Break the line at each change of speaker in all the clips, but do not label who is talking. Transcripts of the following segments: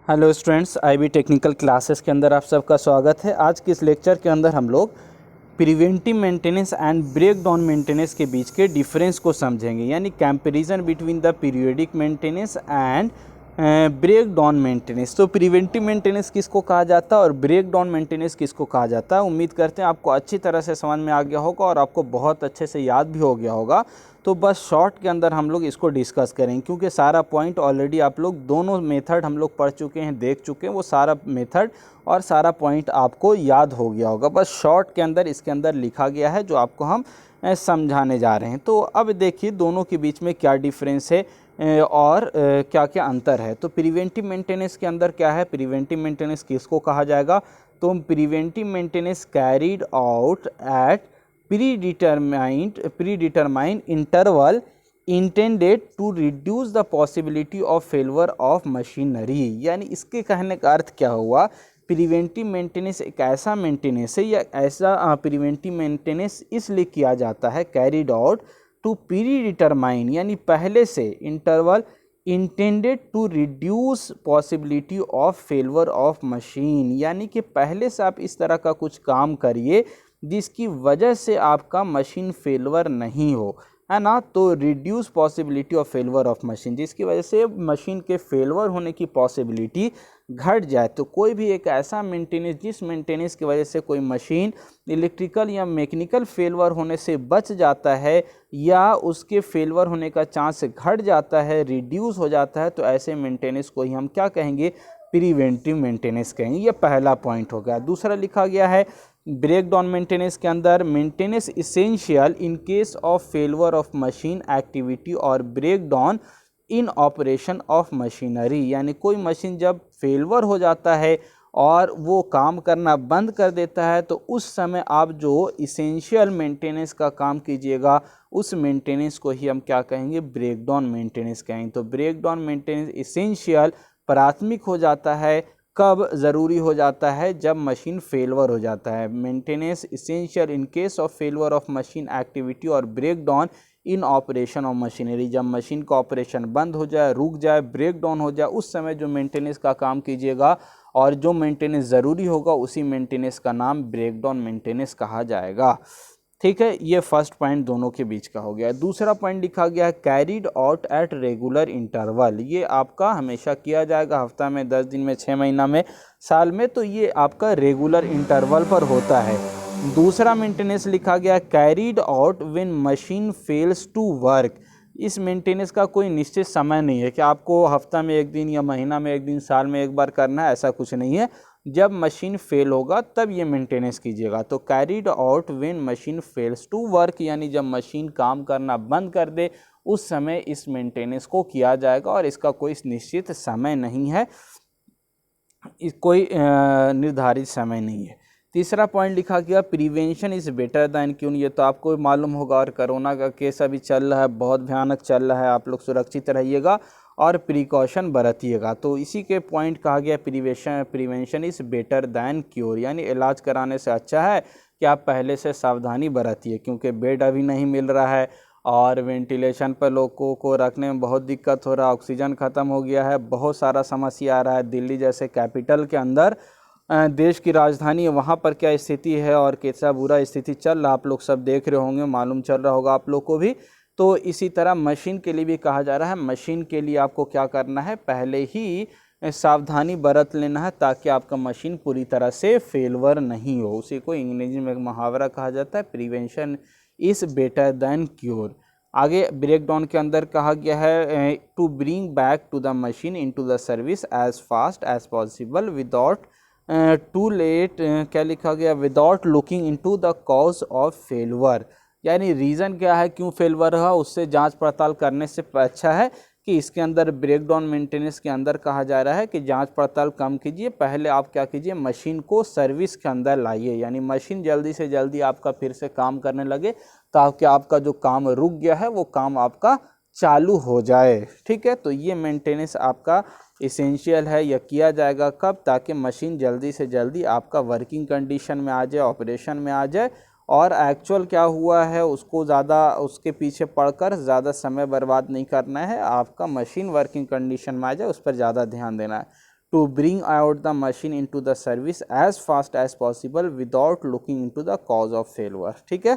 Hello students, IB technical classes के अंदर आप सबका स्वागत है। आज के इस लेक्चर के अंदर हम लोग preventive maintenance and breakdown maintenance के बीच के डिफरेंस को समझेंगे, यानी comparison between the periodic maintenance and breakdown maintenance. तो प्रिवेंटिव मेंटेनेंस किसको कहा जाता है और ब्रेक डाउन मेंटेनेंस किसको कहा जाता है। उम्मीद करते हैं आपको अच्छी तरह से समझ में आ गया होगा और आपको बहुत अच्छे से याद भी हो गया होगा। तो बस शॉर्ट के अंदर हम लोग इसको डिस्कस करेंगे, क्योंकि सारा पॉइंट ऑलरेडी आप लोग दोनों मेथड हम लोग पढ़ चुके हैं, देख चुके हैं। वो सारा मेथड और सारा पॉइंट आपको याद हो गया होगा। बस शॉर्ट के अंदर इसके अंदर लिखा गया है जो आपको हम समझाने जा रहे हैं। तो अब देखिए दोनों के बीच में क्या डिफरेंस है और क्या क्या अंतर है। तो प्रिवेंटिव मेंटेनेंस के अंदर क्या है, प्रिवेंटिव मेंटेनेंस किसको कहा जाएगा। तो preventive maintenance carried out at predetermined interval intended to reduce the possibility of failure of machinery। यानी इसके कहने का अर्थ क्या हुआ, प्रिवेंटिव मेंटेनेंस एक ऐसा मेंटेनेंस है या ऐसा प्रिवेंटिव मेंटेनेंस इसलिए किया जाता है कैरीड आउट टू प्रीडिटरमाइन, यानी पहले से interval intended to reduce possibility of failure of machine, यानी कि पहले से आप इस तरह का कुछ काम करिए जिसकी वजह से आपका मशीन फेलवर नहीं हो, है ना। तो reduce possibility of failure of machine, जिसकी वजह से मशीन के फेलवर होने की पॉसिबिलिटी घट जाए। तो कोई भी एक ऐसा मेंटेनेंस जिस मेंटेनेंस की वजह से कोई मशीन इलेक्ट्रिकल या मैकेनिकल फेलवर होने से बच जाता है या उसके फेलवर होने का चांस घट जाता है, रिड्यूस हो जाता है, तो ऐसे मेंटेनेंस को ही हम क्या कहेंगे, प्रिवेंटिव मेंटेनेंस कहेंगे। ये पहला पॉइंट हो गया। दूसरा लिखा गया है ब्रेक डाउन मेंटेनेंस के अंदर, maintenance essential in case of failure of machine activity और breakdown in operation of machinery, यानी कोई मशीन जब फेलवर हो जाता है और वो काम करना बंद कर देता है तो उस समय आप जो इसेंशियल मेंटेनेंस का काम कीजिएगा उस मेंटेनेंस को ही हम क्या कहेंगे, ब्रेक डाउन मेंटेनेंस कहेंगे। तो ब्रेक डाउन मेंटेनेंस इसेंशियल प्राथमिक हो जाता है, कब ज़रूरी हो जाता है, जब मशीन फेलवर हो जाता है। Maintenance essential in case of failure of machine activity और breakdown in operation of machinery, जब मशीन का ऑपरेशन बंद हो जाए, रुक जाए, ब्रेक डाउन हो जाए, उस समय जो मेंटेनेंस का काम कीजिएगा और जो मेंटेनेंस ज़रूरी होगा उसी मेंटेनेंस का नाम ब्रेक डाउन मेंटेनेंस कहा जाएगा। ठीक है, ये फर्स्ट पॉइंट दोनों के बीच का हो गया। दूसरा पॉइंट लिखा गया है carried out at regular interval. ये आपका हमेशा किया जाएगा, हफ्ता में, 10 दिन में, 6 महीना में, साल में, तो ये आपका रेगुलर इंटरवल पर होता है। दूसरा मेंटेनेंस लिखा गया carried out when machine fails to work. इस मेंटेनेंस का कोई निश्चित समय नहीं है कि आपको हफ्ता में एक दिन या महीना में एक दिन, साल में एक बार करना है, ऐसा कुछ नहीं है। जब मशीन फेल होगा तब ये मेंटेनेंस कीजिएगा। तो carried out when machine fails to work, यानी जब मशीन काम करना बंद कर दे उस समय इस मेंटेनेंस को किया जाएगा और इसका कोई निश्चित समय नहीं है, कोई निर्धारित समय नहीं है। तीसरा पॉइंट लिखा गया prevention is better than cure. ये तो आपको मालूम होगा और कोरोना का केस अभी चल रहा है, बहुत भयानक चल रहा है। आप लोग सुरक्षित रहिएगा और प्रिकॉशन बरतिएगा। तो इसी के पॉइंट कहा गया prevention is better than cure, यानी इलाज कराने से अच्छा है कि आप पहले से सावधानी बरतिए, क्योंकि बेड अभी नहीं मिल रहा है और वेंटिलेशन पर लोगों को रखने में बहुत दिक्कत हो रहा है, ऑक्सीजन ख़त्म हो गया है, बहुत सारा समस्या आ रहा है। दिल्ली जैसे कैपिटल के अंदर, देश की राजधानी है, वहाँ पर क्या स्थिति है और कैसा बुरा स्थिति चल रहा, आप लोग सब देख रहे होंगे, मालूम चल रहा होगा आप लोग को भी। तो इसी तरह मशीन के लिए भी कहा जा रहा है, मशीन के लिए आपको क्या करना है, पहले ही सावधानी बरत लेना है ताकि आपका मशीन पूरी तरह से फेलवर नहीं हो। उसी को अंग्रेजी में एक मुहावरा कहा जाता है, prevention is better than cure. आगे ब्रेक डाउन के अंदर कहा गया है to bring back to the machine into the service as fast as possible without too late, क्या लिखा गया, without looking into the cause of failure, यानी रीज़न क्या है, क्यों फेलवर रहा, उससे जांच पड़ताल करने से अच्छा है कि इसके अंदर ब्रेक डाउन मेंटेनेंस के अंदर कहा जा रहा है कि जांच पड़ताल कम कीजिए, पहले आप क्या कीजिए, मशीन को सर्विस के अंदर लाइए, यानी मशीन जल्दी से जल्दी आपका फिर से काम करने लगे ताकि आपका जो काम रुक गया है वो काम आपका चालू हो जाए। ठीक है, तो ये मेंटेनेंस आपका इसेंशियल है, यह किया जाएगा कब, ताकि मशीन जल्दी से जल्दी आपका वर्किंग कंडीशन में आ जाए, ऑपरेशन में आ जाए और एक्चुअल क्या हुआ है उसको ज़्यादा उसके पीछे पड़कर ज़्यादा समय बर्बाद नहीं करना है, आपका मशीन वर्किंग कंडीशन में आ जाए उस पर ज़्यादा ध्यान देना है। to bring out the machine into the service as fast as possible without looking into the cause of failure। ठीक है।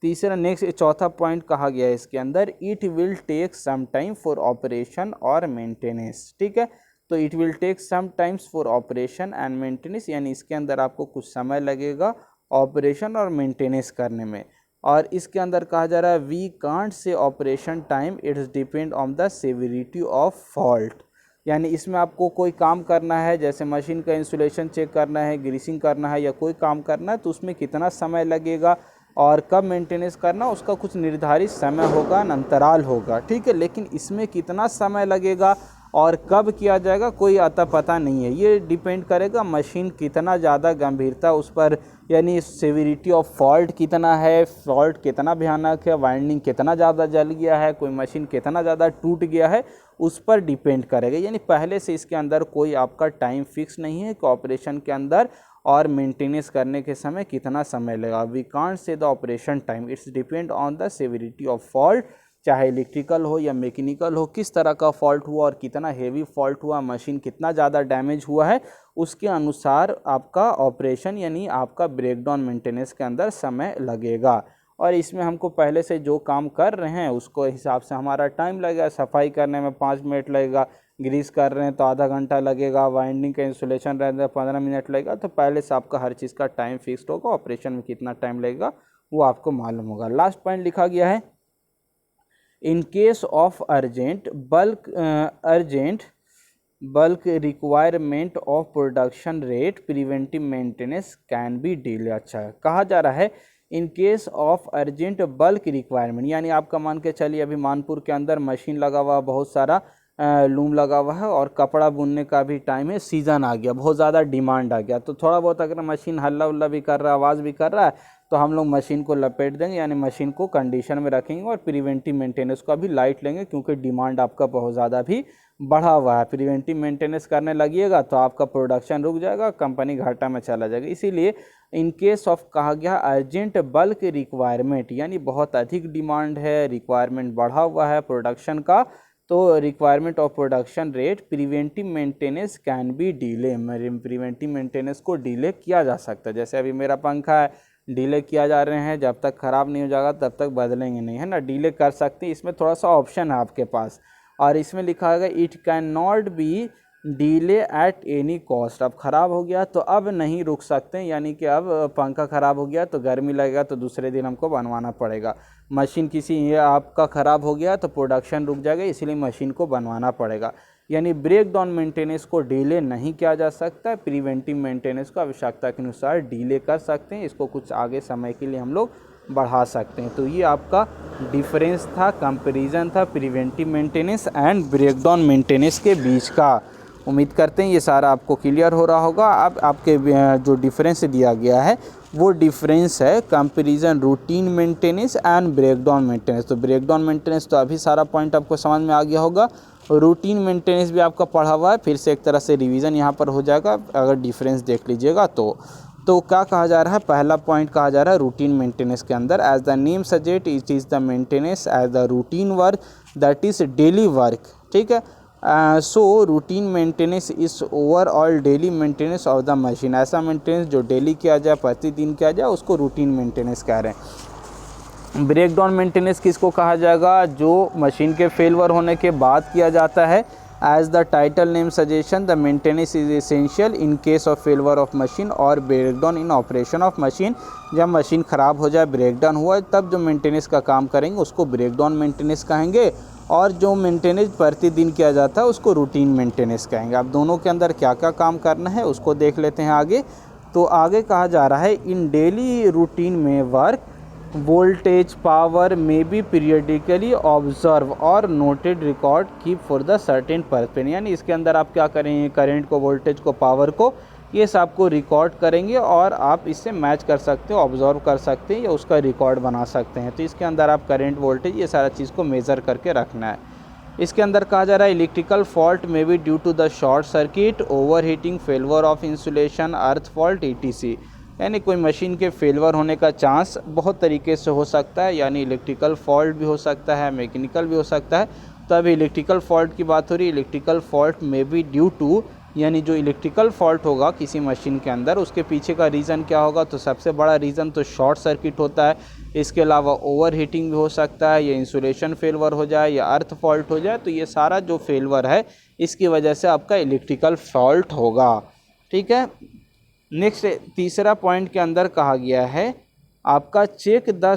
तीसरा नेक्स्ट चौथा पॉइंट कहा गया है इसके अंदर, it will take some time for operation और मेंटेनेंस। ठीक है, तो it will take some times for operation and maintenance, यानी इसके अंदर आपको कुछ समय लगेगा ऑपरेशन और मेंटेनेंस करने में। और इसके अंदर कहा जा रहा है we can't say operation time, it's depend on the severity of fault, यानी इसमें आपको कोई काम करना है, जैसे मशीन का इंसुलेशन चेक करना है, ग्रीसिंग करना है या कोई काम करना है, तो उसमें कितना समय लगेगा और कब मेंटेनेंस करना, उसका कुछ निर्धारित समय होगा, अंतराल होगा। ठीक है, लेकिन इसमें कितना समय लगेगा और कब किया जाएगा कोई अता पता नहीं है। ये डिपेंड करेगा मशीन कितना ज़्यादा गंभीरता उस पर, यानी सेविरिटी ऑफ फॉल्ट कितना है, फॉल्ट कितना भयानक है, वाइंडिंग कितना ज़्यादा जल गया है, कोई मशीन कितना ज़्यादा टूट गया है, उस पर डिपेंड करेगा। यानी पहले से इसके अंदर कोई आपका टाइम फिक्स नहीं है कि ऑपरेशन के अंदर और मेंटेनेंस करने के समय कितना समय लगेगा। We can't say the operation time, it's depend on the severity of fault, चाहे इलेक्ट्रिकल हो या मैकेनिकल हो, किस तरह का फॉल्ट हुआ और कितना हेवी फॉल्ट हुआ, मशीन कितना ज़्यादा डैमेज हुआ है, उसके अनुसार आपका ऑपरेशन यानी आपका ब्रेकडाउन मेंटेनेंस के अंदर समय लगेगा। और इसमें हमको पहले से जो काम कर रहे हैं उसको हिसाब से हमारा टाइम लगेगा। सफाई करने में 5 मिनट लगेगा, ग्रीस कर रहे हैं तो आधा घंटा लगेगा, वाइंडिंग का इंसुलेशन रहता है 15 मिनट लगेगा। तो पहले से आपका हर चीज़ का टाइम फिक्स्ड होगा, ऑपरेशन में कितना टाइम लगेगा वो आपको मालूम होगा। लास्ट पॉइंट लिखा गया है, इन case of urgent bulk requirement of production rate preventive maintenance can be delay. अच्छा, कहा जा रहा है इन case of urgent bulk requirement, यानी आपका मान के चलिए अभी मानपुर के अंदर मशीन लगा हुआ, बहुत सारा लूम लगा हुआ है और कपड़ा बुनने का भी टाइम है, सीज़न आ गया, बहुत ज़्यादा डिमांड आ गया, तो थोड़ा बहुत अगर मशीन हल्ला उल्ला भी कर रहा है, आवाज़ भी कर रहा है, तो हम लोग मशीन को लपेट देंगे, यानी मशीन को कंडीशन में रखेंगे और प्रिवेंटिव मेंटेनेंस का भी लाइट लेंगे, क्योंकि डिमांड आपका बहुत ज़्यादा भी बढ़ा हुआ है। प्रिवेंटिव मेंटेनेंस करने लगिएगा तो आपका प्रोडक्शन रुक जाएगा, कंपनी घाटा में चला जाएगा। इसीलिए इन केस ऑफ कहा गया अर्जेंट बल्क रिक्वायरमेंट, यानी बहुत अधिक डिमांड है, रिक्वायरमेंट बढ़ा हुआ है प्रोडक्शन का, तो requirement of production rate preventive maintenance can be delay, preventive maintenance को डिले किया जा सकता है। जैसे अभी मेरा पंखा है, डिले किया जा रहे हैं, जब तक ख़राब नहीं हो जाएगा तब तक बदलेंगे नहीं, है ना, डिले कर सकते हैं। इसमें थोड़ा सा ऑप्शन है आपके पास, और इसमें लिखा है it can not be delay at any cost. अब ख़राब हो गया तो अब नहीं रुक सकते, यानी कि अब पंखा ख़राब हो गया तो गर्मी लगेगा तो दूसरे दिन हमको बनवाना पड़ेगा। मशीन किसी ये आपका ख़राब हो गया तो प्रोडक्शन रुक जाएगा, इसलिए मशीन को बनवाना पड़ेगा। यानी ब्रेक डाउन मेंटेनेंस को डिले नहीं किया जा सकता, प्रिवेंटिव मेंटेनेंस को आवश्यकता के अनुसार डिले कर सकते हैं, इसको कुछ आगे समय के लिए हम लोग बढ़ा सकते हैं। तो ये आपका डिफरेंस था, कंपैरिजन था preventive maintenance and breakdown maintenance के बीच का। उम्मीद करते हैं ये सारा आपको क्लियर हो रहा होगा। अब आपके जो डिफरेंस दिया गया है वो डिफरेंस है comparison routine maintenance and breakdown maintenance. तो ब्रेकडाउन मेंटेनेंस तो अभी सारा पॉइंट आपको समझ में आ गया होगा, रूटीन मेंटेनेंस भी आपका पढ़ा हुआ है, फिर से एक तरह से रिवीजन यहाँ पर हो जाएगा अगर डिफरेंस देख लीजिएगा तो क्या कहा जा रहा है, पहला पॉइंट कहा जा रहा है रूटीन मेंटेनेंस के अंदर, as the name suggest it is the maintenance as the routine work that is daily work. ठीक है, so routine maintenance is overall daily maintenance of the machine, ऐसा मेंटेनेंस जो डेली किया जाए, प्रतिदिन किया जाए, उसको रूटीन मेंटेनेंस कह रहे हैं। ब्रेक डाउन मेंटेनेंस किसको कहा जाएगा, जो मशीन के फेलवर होने के बाद किया जाता है। As the title name suggestion the maintenance is essential in case of failure of machine और breakdown in operation of machine. जब मशीन ख़राब हो जाए, ब्रेकडाउन हुआ, तब जो मेंटेनेंस का काम करेंगे उसको ब्रेकडाउन मेंटेनेंस कहेंगे, और जो मेंटेनेंस प्रतिदिन किया जाता है उसको रूटीन मेंटेनेंस कहेंगे। अब दोनों के अंदर क्या क्या काम करना है उसको देख लेते हैं आगे। तो आगे कहा जा रहा है इन डेली रूटीन में वर्क वोल्टेज पावर में बी पीरियडिकली ऑब्जर्व और noted record keep for the certain purpose, यानी इसके अंदर आप क्या करेंगे, करंट को, वोल्टेज को, पावर को, ये सब को रिकॉर्ड करेंगे और आप इससे मैच कर सकते हो, ऑब्जर्व कर सकते हैं या उसका रिकॉर्ड बना सकते हैं। तो इसके अंदर आप करंट, वोल्टेज, ये सारा चीज़ को मेज़र करके रखना है। इसके अंदर कहा जा रहा है इलेक्ट्रिकल फॉल्ट में be due to the short circuit, overheating, failure of insulation, earth fault, ETC, यानी कोई मशीन के फेलवर होने का चांस बहुत तरीके से हो सकता है, यानी इलेक्ट्रिकल फॉल्ट भी हो सकता है, मैकेनिकल भी हो सकता है। तो अभी इलेक्ट्रिकल फॉल्ट की बात हो रही है, इलेक्ट्रिकल फॉल्ट में बी ड्यू टू यानी जो इलेक्ट्रिकल फॉल्ट होगा किसी मशीन के अंदर, उसके पीछे का रीज़न क्या होगा, तो सबसे बड़ा रीज़न तो शॉर्ट सर्किट होता है। इसके अलावा ओवर हीटिंग भी हो सकता है, या इंसुलेशन फेलवर हो जाए, या अर्थ फॉल्ट हो जाए। तो ये सारा जो फेलवर है इसकी वजह से आपका इलेक्ट्रिकल फॉल्ट होगा। ठीक है। नेक्स्ट तीसरा पॉइंट के अंदर कहा गया है आपका check the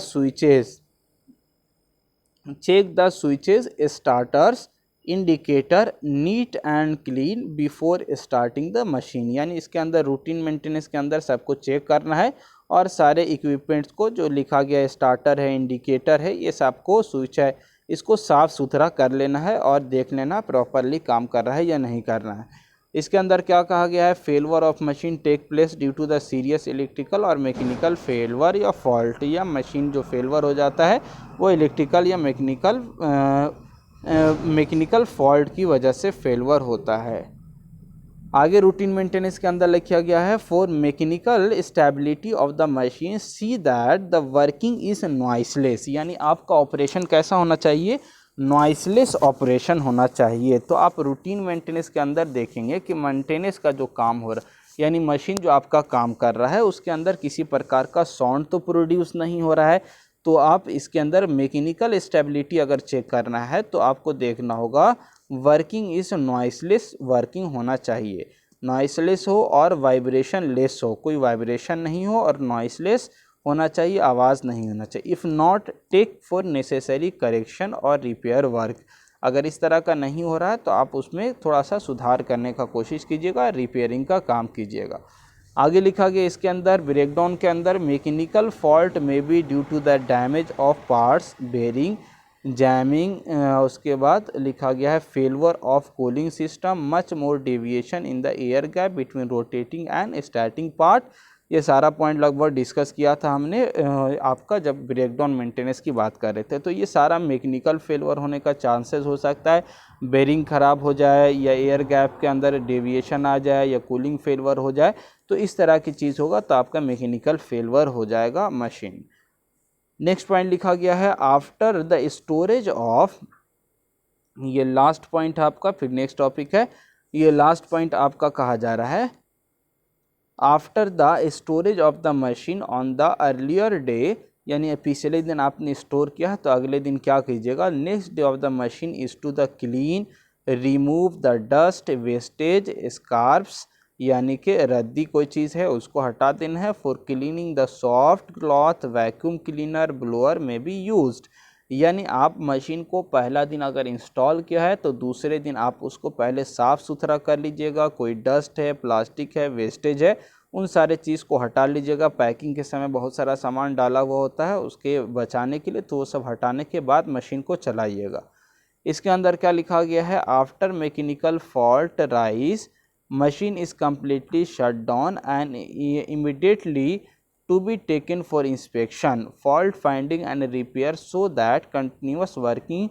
switches starters indicator neat and clean before starting the machine. यानी इसके अंदर रूटीन मेंटेनेंस के अंदर सबको चेक करना है और सारे इक्विपमेंट्स को जो लिखा गया है, स्टार्टर है, इंडिकेटर है, ये सबको स्विच है, इसको साफ़ सुथरा कर लेना है और देख लेना प्रॉपरली काम कर रहा है या नहीं कर रहा है। इसके अंदर क्या कहा गया है, failure of machine take place due to the serious electrical और मैकेनिकल फेलवर या फॉल्ट। या मशीन जो फेलवर हो जाता है वो इलेक्ट्रिकल या मैकेनिकल फॉल्ट की वजह से फेलवर होता है। आगे रूटीन मेंटेनेंस के अंदर लिखा गया है for mechanical stability of the machine see that the working is noiseless. यानी आपका ऑपरेशन कैसा होना चाहिए, नॉइसलेस ऑपरेशन होना चाहिए। तो आप रूटीन मेंटेनेंस के अंदर देखेंगे कि मेंटेनेंस का जो काम हो रहा है, यानी मशीन जो आपका काम कर रहा है उसके अंदर किसी प्रकार का साउंड तो प्रोड्यूस नहीं हो रहा है। तो आप इसके अंदर मैकेनिकल स्टेबिलिटी अगर चेक करना है तो आपको देखना होगा वर्किंग इज नॉइसलेस वर्किंग होना चाहिए, नॉइसलेस हो और वाइब्रेशन लेस हो, कोई वाइब्रेशन नहीं हो और नॉइसलेस होना चाहिए, आवाज़ नहीं होना चाहिए। If not take for necessary correction और रिपेयर वर्क। अगर इस तरह का नहीं हो रहा है तो आप उसमें थोड़ा सा सुधार करने का कोशिश कीजिएगा, रिपेयरिंग का काम कीजिएगा। आगे लिखा गया इसके अंदर ब्रेकडाउन के अंदर मैकेनिकल फॉल्ट में be due to the damage of parts, bearing, jamming. उसके बाद लिखा गया है failure of cooling system, much more deviation in the air gap between rotating and starting part. ये सारा पॉइंट लगभग डिस्कस किया था हमने आपका जब ब्रेकडाउन मेंटेनेंस की बात कर रहे थे। तो ये सारा मैकेनिकल फेलवर होने का चांसेस हो सकता है, बेरिंग ख़राब हो जाए या एयर गैप के अंदर डेविएशन आ जाए या कूलिंग फेलवर हो जाए, तो इस तरह की चीज़ होगा तो आपका मैकेनिकल फेलवर हो जाएगा मशीन। नेक्स्ट पॉइंट लिखा गया है आफ्टर द स्टोरेज ऑफ, ये लास्ट पॉइंट आपका, फिर नेक्स्ट टॉपिक है, ये लास्ट पॉइंट आपका कहा जा रहा है after the storage of the machine on the earlier day. यानी पिछले दिन आपने स्टोर किया तो अगले दिन क्या कीजिएगा, next day of the machine is to the clean, remove the dust, wastage, scraps, यानी कि रद्दी कोई चीज़ है उसको हटा देना है। For cleaning the soft cloth, vacuum cleaner, blower में बी यूज्ड। यानी आप मशीन को पहला दिन अगर इंस्टॉल किया है तो दूसरे दिन आप उसको पहले साफ़ सुथरा कर लीजिएगा। कोई डस्ट है, प्लास्टिक है, वेस्टेज है, उन सारे चीज़ को हटा लीजिएगा। पैकिंग के समय बहुत सारा सामान डाला हुआ होता है उसके बचाने के लिए, तो वो सब हटाने के बाद मशीन को चलाइएगा। इसके अंदर क्या लिखा गया है, after mechanical fault rise machine is completely shut down and immediately to be taken for inspection, fault finding and repair so that continuous working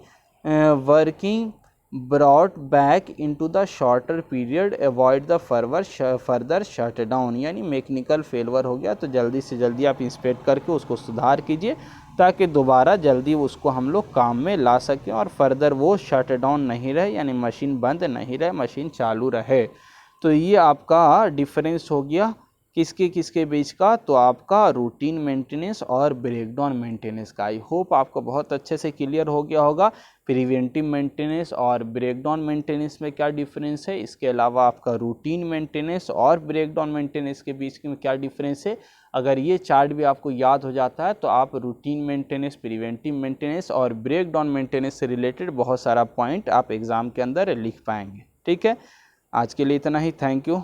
brought back into the shorter period, avoid the further shutdown। यानी mechanical फेलवर हो गया तो जल्दी से जल्दी आप inspect करके उसको सुधार कीजिए ताकि दोबारा जल्दी उसको हम लोग काम में ला सकें और फर्दर वो शटडाउन नहीं रहे, यानी मशीन बंद नहीं रहे, मशीन चालू रहे। तो ये आपका डिफरेंस हो गया किसके किसके बीच का, तो आपका रूटीन मेंटेनेंस और ब्रेकडाउन मेंटेनेंस का। आई होप आपको बहुत अच्छे से क्लियर हो गया होगा प्रिवेंटिव मेंटेनेंस और ब्रेकडाउन मेंटेनेंस में क्या डिफरेंस है। इसके अलावा आपका रूटीन मेंटेनेंस और ब्रेकडाउन मेंटेनेंस के बीच में क्या डिफरेंस है। अगर ये चार्ट भी आपको याद हो जाता है तो आप रूटीन मेंटेनेंस, प्रिवेंटिव मेंटेनेंस और ब्रेकडाउन मेंटेनेंस से रिलेटेड बहुत सारा पॉइंट आप एग्ज़ाम के अंदर लिख पाएंगे। ठीक है, आज के लिए इतना ही। Thank you.